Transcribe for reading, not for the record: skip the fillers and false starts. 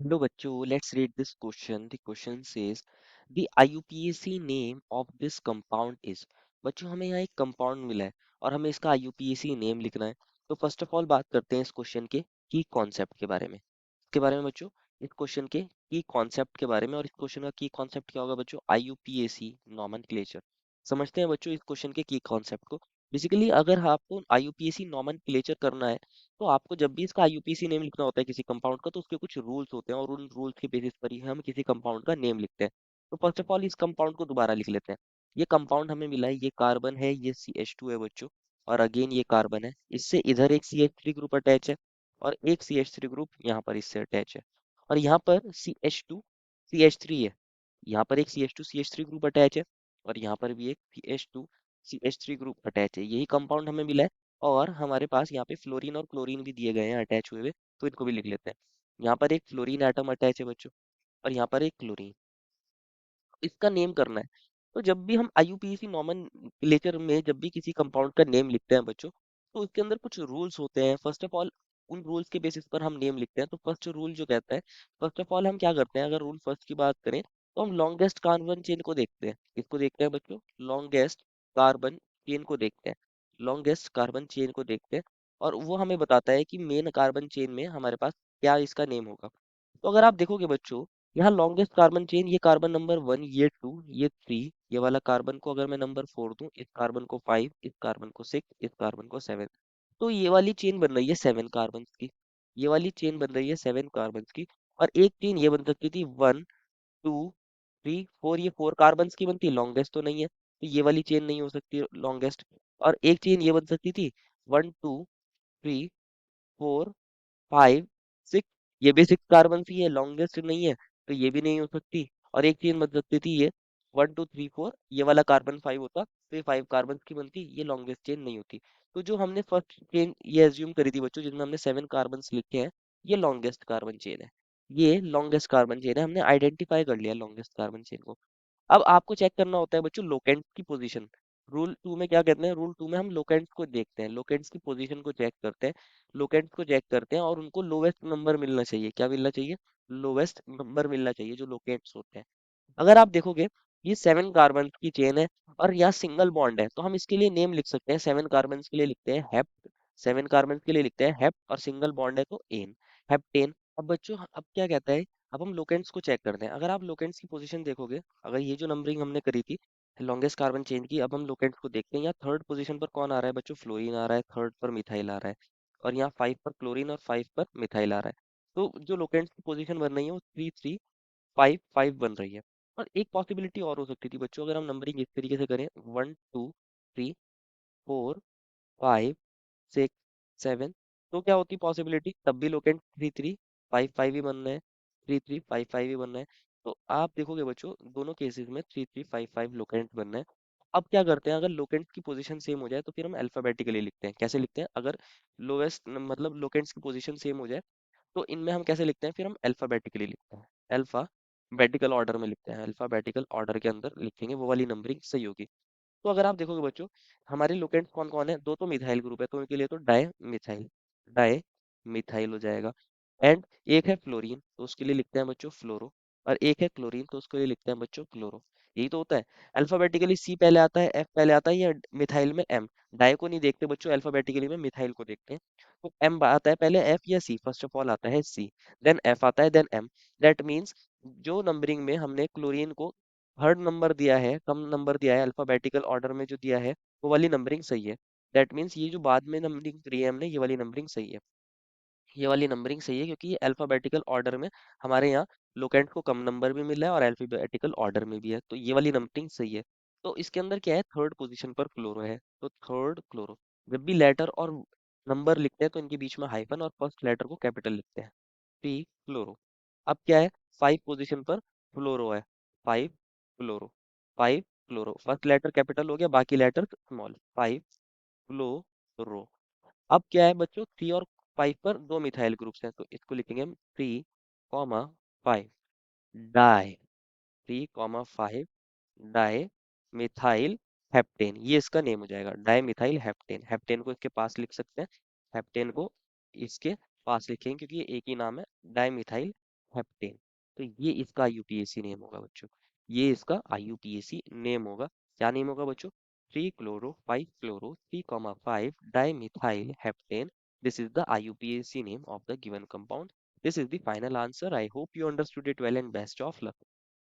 Hello बच्चों, let's read this question. The question says the IUPAC name of this compound is। बच्चों हमें यहाँ एक कंपाउंड मिला है और हमें इसका IUPAC नेम लिखना है। तो फर्स्ट ऑफ ऑल बात करते हैं इस क्वेश्चन के की कॉन्सेप्ट के बारे में। इसके बारे में बच्चों, इस क्वेश्चन के की कॉन्सेप्ट के बारे में। और इस क्वेश्चन का की कॉन्सेप्ट क्या होगा बच्चों? IUPAC nomenclature. समझते हैं बच्चों इस क्वेश्चन के की कॉन्सेप्ट को। बेसिकली अगर आपको IUPAC नॉमेनक्लेचर करना है तो आपको जब भी इसका आईयूपीएसी नेम लिखना होता है किसी कंपाउंड का, तो उसके कुछ रूल्स होते हैं और उन रूल्स के बेसिस पर ही हम किसी कंपाउंड का नेम लिखते हैं। तो फर्स्ट ऑफ ऑल इस कंपाउंड को दोबारा लिख लेते हैं। ये कंपाउंड हमें मिला है, ये कार्बन है, ये CH2 है बच्चों। और अगेन ये कार्बन है, इससे इधर एक CH3 ग्रुप अटैच है और एक CH3 ग्रुप यहाँ पर इससे अटैच है। और यहाँ पर CH2 CH3 है, यहाँ पर एक CH2 CH3 ग्रुप अटैच है और यहाँ पर भी एक CH2 CH3 ग्रुप अटैच है। यही कंपाउंड हमें मिला है। और हमारे पास यहाँ पे फ्लोरीन और क्लोरीन भी दिए गए हैं अटैच हुए हुए, तो इनको भी लिख लेते हैं। यहाँ पर एक फ्लोरीन एटम अटैच है बच्चों और यहाँ पर एक क्लोरीन। इसका नेम करना है। तो जब भी हम IUPAC नॉमेनक्लेचर में जब भी किसी कंपाउंड का नेम लिखते हैं बच्चों, तो उसके अंदर कुछ रूल्स होते हैं। फर्स्ट ऑफ ऑल उन रूल्स के बेसिस पर हम नेम लिखते हैं। तो फर्स्ट रूल जो कहता है, फर्स्ट ऑफ ऑल हम क्या करते हैं, अगर रूल फर्स्ट की बात करें तो हम लॉन्गेस्ट कार्बन चेन को देखते हैं। किसको देखते हैं बच्चों? लॉन्गेस्ट कार्बन चेन को देखते हैं। लॉन्गेस्ट कार्बन चेन को देखते हैं और वो हमें बताता है कि मेन कार्बन चेन में हमारे पास क्या इसका नेम होगा। तो अगर आप देखोगे बच्चों, यहाँ लॉन्गेस्ट कार्बन चेन, ये कार्बन नंबर 1, ये 2, ये 3, ये वाला कार्बन को अगर मैं नंबर 4 दूं, इस कार्बन को 5, इस कार्बन को 6, इस कार्बन को 7, तो ये वाली चेन बन रही है 7 कार्बन की। ये वाली चेन बन रही है 7 कार्बन की। और एक चेन ये बन सकती थी 1, 2, 3, 4, ये 4 कार्बन की बनती, लॉन्गेस्ट तो नहीं है, तो ये वाली चेन नहीं हो सकती लॉन्गेस्ट। और एक चेन ये बन सकती थी 1, 2, 3, 4, 5, 6, ये भी 6 कार्बन की है, लॉन्गेस्ट नहीं है, तो ये भी नहीं हो सकती। और एक चेन बन सकती थी ये 1, 2, 3, 4, ये वाला कार्बन 5 होता, तो ये 5 कार्बन की बनती, ये लॉन्गेस्ट चेन नहीं होती। तो जो हमने फर्स्ट चेन ये एज्यूम करी थी बच्चों, जिसमें हमने 7 कार्बन लिखे हैं, ये लॉन्गेस्ट कार्बन चेन है। ये लॉन्गेस्ट कार्बन चेन है, हमने आइडेंटिफाई कर लिया लॉन्गेस्ट कार्बन चेन को। अब आपको चेक करना होता है बच्चों लोकेंट की पोजीशन। रूल टू में क्या कहते हैं? रूल टू में हम लोकेंट्स को देखते हैं, लोकेंट्स की पोजीशन को चेक करते हैं। लोकेंट्स को चेक करते हैं और उनको लोवेस्ट नंबर मिलना चाहिए। क्या मिलना चाहिए? लोवेस्ट नंबर मिलना चाहिए जो लोकेंट्स होते हैं। अगर आप देखोगे, ये 7 कार्बन की चेन है और यहाँ सिंगल बॉन्ड है, तो हम इसके लिए नेम लिख सकते हैं। 7 कार्बन के लिए लिखते हैं हेप्ट, 7 कार्बन के लिए लिखते हैं हेप्ट, और सिंगल बॉन्ड है तो एन, हेप्टेन। अब बच्चों अब क्या कहता है, अब हम लोकेंट्स को चेक करते हैं। अगर आप लोकेंट्स की पोजीशन देखोगे, अगर ये जो नंबरिंग हमने करी थी लॉन्गेस्ट कार्बन चेन की, अब हम लोकेंट्स को देखते हैं। यहाँ थर्ड पोजीशन पर कौन आ रहा है बच्चों? फ्लोरीन आ रहा है, थर्ड पर मिथाइल आ रहा है, और यहाँ 5 पर क्लोरीन और 5 पर मिथाइल आ रहा है। तो जो लोकेंट्स की पोजीशन बन रही है वो 3, 3, 5, 5 बन रही है। और एक पॉसिबिलिटी और हो सकती थी बच्चों, अगर हम नंबरिंग इस तरीके से करें 1, 2, 3, 4, 5, 6, 7, तो क्या होती पॉसिबिलिटी? तब भी लोकेंट 3, 3, 5, 5 ही बन रहे हैं, 3, 3, 5, 5 ही बन रहे हैं। तो आप देखोगे बच्चों दोनों केसेस में 3, 3, 5, 5 लोकेंट बन रहे हैं। अब क्या करते हैं, अगर लोकेंट की पोजीशन सेम हो जाए तो फिर हम अल्फाबेटिकली लिखते हैं। कैसे लिखते हैं? अगर लोवेस्ट मतलब लोकेंट्स की पोजीशन सेम हो जाए तो इनमें हम कैसे लिखते हैं? फिर हम अल्फाबेटिकली लिखते हैं, अल्फाबेटिकल ऑर्डर में लिखते हैं। अल्फाबेटिकल ऑर्डर के अंदर लिखेंगे, वो वाली नंबरिंग सही होगी। तो अगर आप देखोगे बच्चों, हमारे लोकेंट्स कौन कौन है? दो तो मिथाइल ग्रुप है, तो उनके लिए तो डाई मिथाइल, डाई मिथाइल हो जाएगा। एंड एक है फ्लोरीन, तो उसके लिए लिखते हैं बच्चों फ्लोरो। और एक है क्लोरीन, तो उसके लिए लिखते हैं बच्चों क्लोरो। यही तो होता है। अल्फाबेटिकली सी पहले आता है, एफ पहले आता है, या मिथाइल में एम। डाई को नहीं देखते बच्चों, अल्फाबेटिकली में मिथाइल को देखते हैं। तो एम आता है पहले, एफ या सी, फर्स्ट ऑफ ऑल आता है सी, देन एफ आता है, देन एम। दैट मीन्स जो नंबरिंग में हमने क्लोरीन को थर्ड नंबर दिया है, कम नंबर दिया है, अल्फाबेटिकल ऑर्डर में जो दिया है, वो वाली नंबरिंग सही है। दैट मीन्स ये जो बाद में नंबरिंग करी है हमने, ये वाली नंबरिंग सही है। ये वाली नंबरिंग सही है क्योंकि ये अल्फाबेटिकल ऑर्डर में हमारे यहाँ लोकेंट को कम नंबर भी मिला है और अल्फाबेटिकल ऑर्डर में भी है, तो ये वाली नंबरिंग सही है। तो इसके अंदर क्या है, थर्ड पोजीशन पर क्लोरो है, तो थर्ड क्लोरो। जब भी लेटर और नंबर लिखते हैं तो इनके बीच में हाइफन और फर्स्ट लेटर को कैपिटल लिखते हैं। P chloro. अब क्या है, 5 पोजीशन पर फ्लोरो है, 5 फ्लोरो, 5 फ्लोरो, फर्स्ट लेटर कैपिटल हो गया, बाकी लेटर स्मॉल, 5 फ्लोरो। अब क्या है बच्चों, 3 और 5 पर दो मिथाइल ग्रुप्स हैं, तो इसको लिखेंगे हम 3, 5, डाई, 3, 5 डाई मिथाइल हेप्टेन, ये इसका नेम हो जाएगा, डाई मिथाइल हेप्टेन। हेप्टेन को इसके पास लिख सकते हैं, हेप्टेन को इसके पास लिखेंगे क्योंकि ये एक ही नाम है, डाई मिथाइल हेप्टेन। तो ये इसका आईयूपीएसी नेम होगा बच्चों। ये इसका आईयूपीएसी नेम होगा। क्या नेम होगा बच्चों? 3 chloro 5 fluoro 3,5 dimethyl This is the IUPAC name of the given compound. This is the final answer. I hope you understood it well and best of luck.